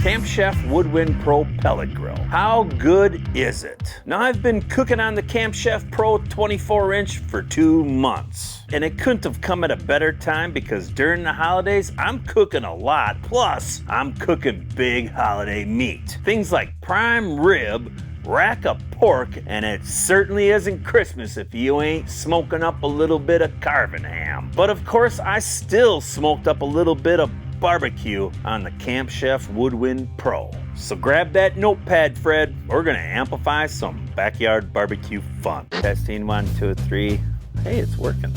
Camp Chef Woodwind Pro Pellet Grill. How good is it? Now, I've been cooking on the Camp Chef Pro 24-inch for 2 months. And it couldn't have come at a better time because during the holidays, I'm cooking a lot. Plus, I'm cooking big holiday meat. Things like prime rib, rack of pork, and it certainly isn't Christmas if you ain't smoking up a little bit of carving ham. But of course, I still smoked up a little bit of barbecue on the Camp Chef Woodwind Pro. So grab that notepad, Fred. We're gonna amplify some backyard barbecue fun. Testing 1, 2, 3. Hey, it's working.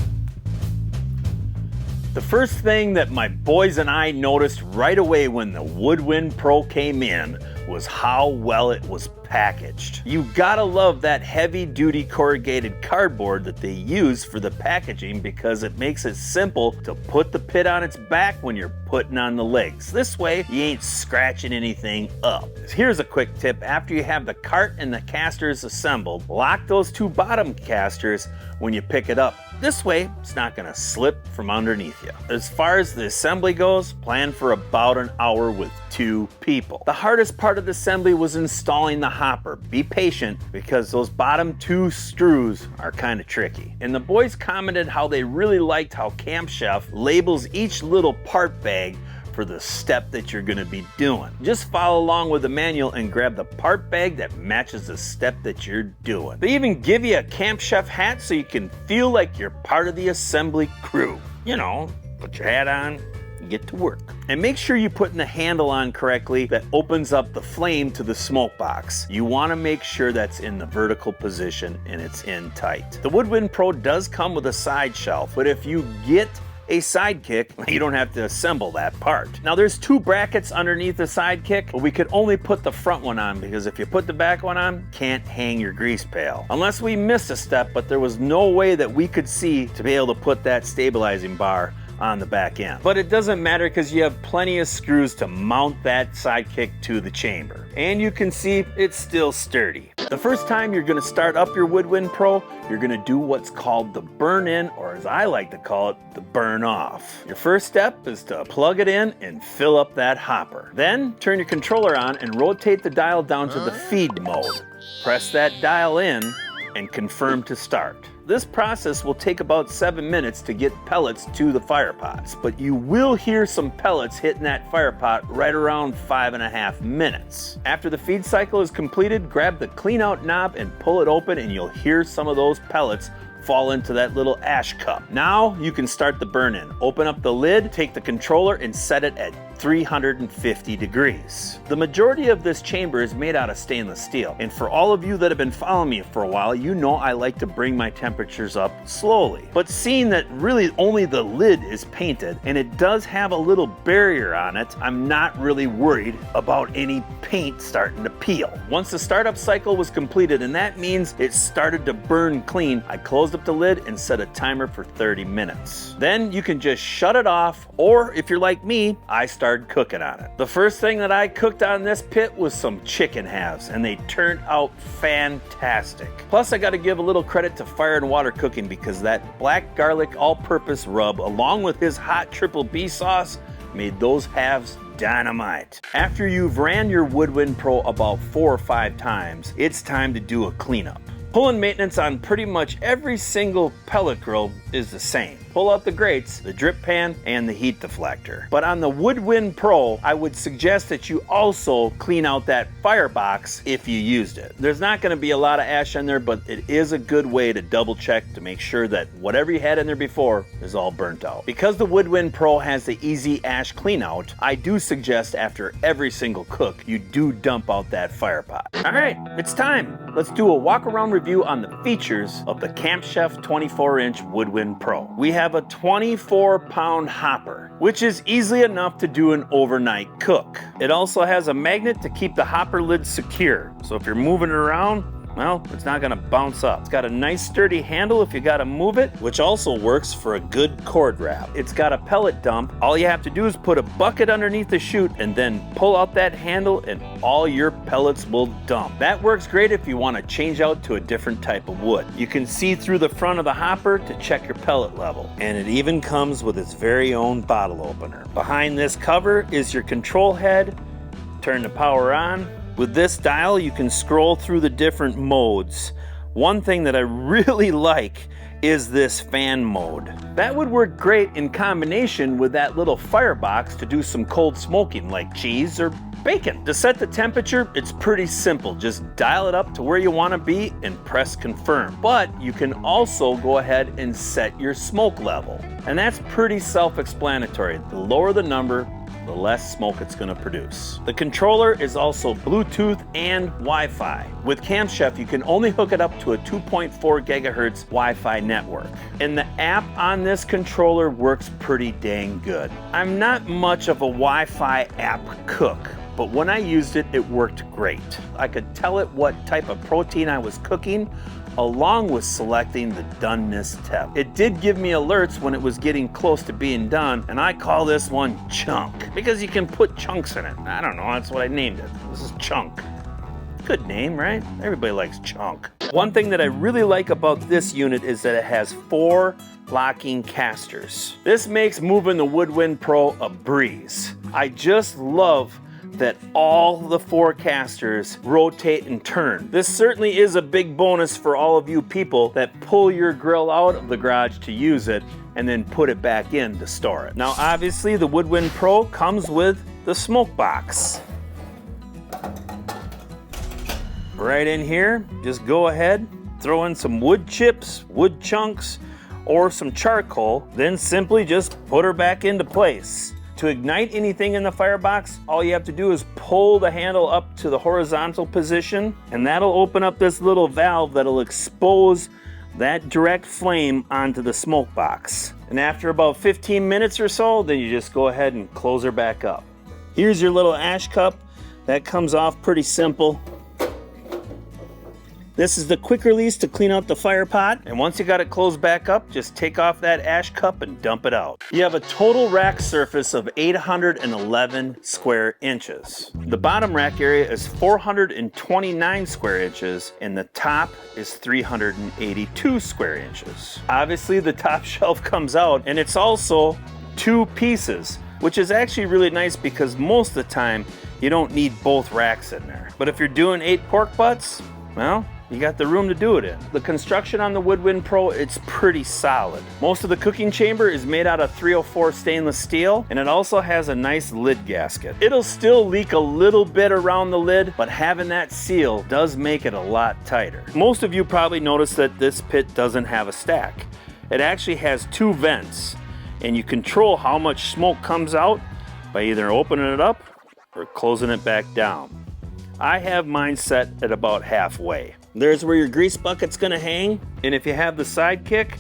The first thing that my boys and I noticed right away when the Woodwind Pro came in was how well it was packaged. You gotta love that heavy-duty corrugated cardboard that they use for the packaging because it makes it simple to put the pit on its back when you're putting on the legs. This way, you ain't scratching anything up. Here's a quick tip. After you have the cart and the casters assembled, lock those 2 bottom casters when you pick it up. This way, it's not gonna slip from underneath you. As far as the assembly goes, plan for about an hour with 2 people. The hardest part of the assembly was installing the hopper. Be patient because those bottom 2 screws are kind of tricky. And the boys commented how they really liked how Camp Chef labels each little part bag for the step that you're gonna be doing. Just follow along with the manual and grab the part bag that matches the step that you're doing. They even give you a Camp Chef hat so you can feel like you're part of the assembly crew. You know, put your hat on and get to work. And make sure you're putting the handle on correctly that opens up the flame to the smoke box. You wanna make sure that's in the vertical position and it's in tight. The Woodwind Pro does come with a side shelf, but if you get a sidekick, you don't have to assemble that part. Now there's 2 brackets underneath the sidekick, but we could only put the front one on because if you put the back one on, can't hang your grease pail. Unless we missed a step, but there was no way that we could see to be able to put that stabilizing bar on the back end. But it doesn't matter because you have plenty of screws to mount that sidekick to the chamber. And you can see it's still sturdy. The first time you're gonna start up your Woodwind Pro, you're gonna do what's called the burn in, or as I like to call it, the burn off. Your first step is to plug it in and fill up that hopper. Then turn your controller on and rotate the dial down to the feed mode. Press that dial in and confirm to start. This process will take about 7 minutes to get pellets to the fire pots, but you will hear some pellets hitting that fire pot right around 5.5 minutes. After the feed cycle is completed, grab the clean out knob and pull it open and you'll hear some of those pellets fall into that little ash cup. Now you can start the burn-in. Open up the lid, take the controller and set it at 350 degrees. The majority of this chamber is made out of stainless steel, and for all of you that have been following me for a while, you know I like to bring my temperatures up slowly. But seeing that really only the lid is painted and it does have a little barrier on it, I'm not really worried about any paint starting to peel. Once the startup cycle was completed, and that means it started to burn clean, I closed up the lid and set a timer for 30 minutes. Then you can just shut it off, or if you're like me, I started cooking on it. The first thing that I cooked on this pit was some chicken halves, and they turned out fantastic. Plus, I gotta give a little credit to Fire and Water Cooking because that black garlic all-purpose rub, along with his hot triple B sauce, made those halves dynamite. After you've ran your Woodwind Pro about 4 or 5 times, it's time to do a cleanup. Pulling maintenance on pretty much every single pellet grill is the same. Pull out the grates, the drip pan, and the heat deflector. But on the Woodwind Pro, I would suggest that you also clean out that firebox if you used it. There's not gonna be a lot of ash in there, but it is a good way to double check to make sure that whatever you had in there before is all burnt out. Because the Woodwind Pro has the easy ash clean out, I do suggest after every single cook, you do dump out that fire pot. All right, it's time. Let's do a walk around review on the features of the Camp Chef 24-inch Woodwind Pro. We have a 24-pound hopper, which is easily enough to do an overnight cook. It also has a magnet to keep the hopper lid secure, so if you're moving it around, well, it's not gonna bounce up. It's got a nice sturdy handle if you gotta move it, which also works for a good cord wrap. It's got a pellet dump. All you have to do is put a bucket underneath the chute and then pull out that handle and all your pellets will dump. That works great if you wanna change out to a different type of wood. You can see through the front of the hopper to check your pellet level. And it even comes with its very own bottle opener. Behind this cover is your control head Turn the power on. With this dial, you can scroll through the different modes. One thing that I really like is this fan mode. That would work great in combination with that little firebox to do some cold smoking like cheese or bacon. To set the temperature, it's pretty simple. Just dial it up to where you want to be and press confirm. But you can also go ahead and set your smoke level. And that's pretty self-explanatory. The lower the number, the less smoke it's going to produce. The controller is also Bluetooth and Wi-Fi. With Camp Chef, you can only hook it up to a 2.4 gigahertz Wi-Fi network. And the app on this controller works pretty dang good. I'm not much of a Wi-Fi app cook, but when I used it, it worked great. I could tell it what type of protein I was cooking, along with selecting the doneness temp. It did give me alerts when it was getting close to being done, and I call this one Chunk, because you can put chunks in it. I don't know, that's what I named it. This is Chunk. Good name, right? Everybody likes Chunk. One thing that I really like about this unit is that it has 4 locking casters. This makes moving the Woodwind Pro a breeze. I just love that all the 4 casters rotate and turn. This certainly is a big bonus for all of you people that pull your grill out of the garage to use it and then put it back in to store it. Now obviously the Woodwind Pro comes with the smoke box. Right in here, just go ahead, throw in some wood chips, wood chunks, or some charcoal, then simply just put her back into place. To ignite anything in the firebox, all you have to do is pull the handle up to the horizontal position, and that'll open up this little valve that'll expose that direct flame onto the smoke box. And after about 15 minutes or so, then you just go ahead and close her back up. Here's your little ash cup. That comes off pretty simple. This is the quick release to clean out the fire pot. And once you got it closed back up, just take off that ash cup and dump it out. You have a total rack surface of 811 square inches. The bottom rack area is 429 square inches and the top is 382 square inches. Obviously the top shelf comes out and it's also 2 pieces, which is actually really nice because most of the time you don't need both racks in there. But if you're doing 8 pork butts, well, you got the room to do it in. The construction on the Woodwind Pro, it's pretty solid. Most of the cooking chamber is made out of 304 stainless steel, and it also has a nice lid gasket. It'll still leak a little bit around the lid, but having that seal does make it a lot tighter. Most of you probably noticed that this pit doesn't have a stack. It actually has 2 vents, and you control how much smoke comes out by either opening it up or closing it back down. I have mine set at about halfway. There's where your grease bucket's gonna hang, and if you have the sidekick,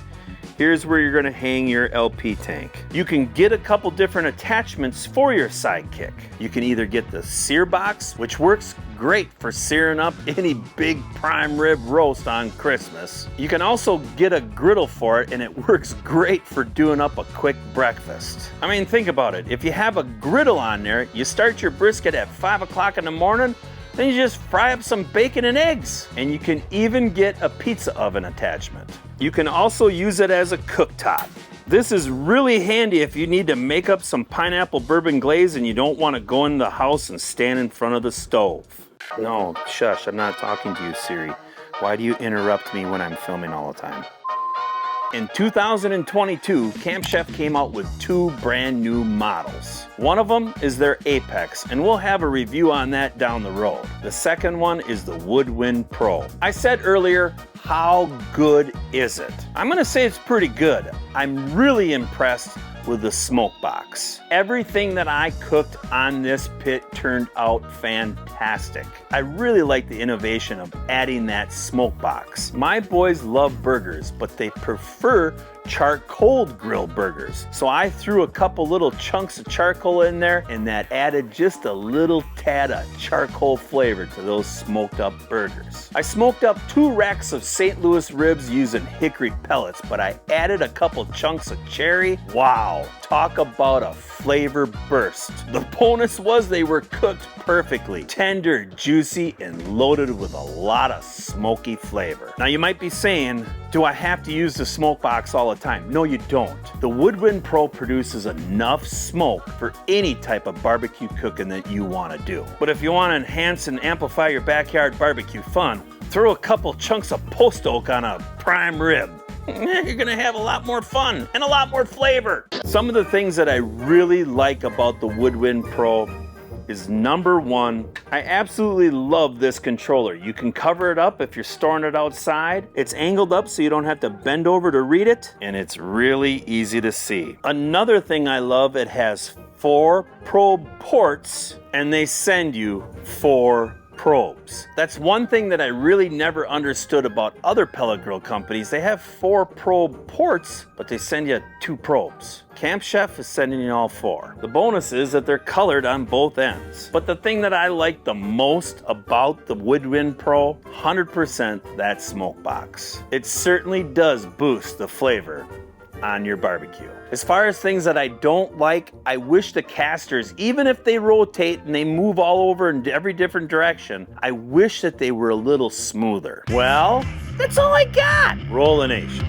here's where you're gonna hang your LP tank. You can get a couple different attachments for your sidekick. You can either get the sear box, which works great for searing up any big prime rib roast on Christmas. You can also get a griddle for it, and it works great for doing up a quick breakfast. I mean, think about it. If you have a griddle on there, you start your brisket at 5 o'clock in the morning, then you just fry up some bacon and eggs. And you can even get a pizza oven attachment. You can also use it as a cooktop. This is really handy if you need to make up some pineapple bourbon glaze and you don't want to go in the house and stand in front of the stove. No, shush, I'm not talking to you, Siri. Why do you interrupt me when I'm filming all the time? In 2022, Camp Chef came out with 2 brand new models. One of them is their Apex, and we'll have a review on that down the road. The second one is the Woodwind Pro. I said earlier, how good is it? I'm gonna say it's pretty good. I'm really impressed with the smoke box. Everything that I cooked on this pit turned out fantastic. I really like the innovation of adding that smoke box. My boys love burgers, but they prefer charcoal grill burgers. So I threw a couple little chunks of charcoal in there, and that added just a little tad of charcoal flavor to those smoked up burgers. I smoked up 2 racks of St. Louis ribs using hickory pellets, but I added a couple chunks of cherry. Wow, talk about a flavor burst. The bonus was they were cooked perfectly, tender, juicy, and loaded with a lot of smoky flavor. Now you might be saying, do I have to use the smoke box all the time? No, you don't. The Woodwind Pro produces enough smoke for any type of barbecue cooking that you want to do. But if you want to enhance and amplify your backyard barbecue fun, throw a couple chunks of post oak on a prime rib. You're gonna have a lot more fun and a lot more flavor. Some of the things that I really like about the Woodwind Pro is number one, I absolutely love this controller. You can cover it up if you're storing it outside. It's angled up so you don't have to bend over to read it, and it's really easy to see. Another thing I love, it has 4 probe ports, and they send you 4 probes. That's one thing that I really never understood about other pellet grill companies. They have 4 probe ports, but they send you 2 probes. Camp Chef is sending you all 4. The bonus is that they're colored on both ends. But the thing that I like the most about the Woodwind Pro, 100% that smoke box. It certainly does boost the flavor on your barbecue. As far as things that I don't like, I wish the casters, even if they rotate and they move all over in every different direction, I wish that they were a little smoother. Well, that's all I got. Roll the nation.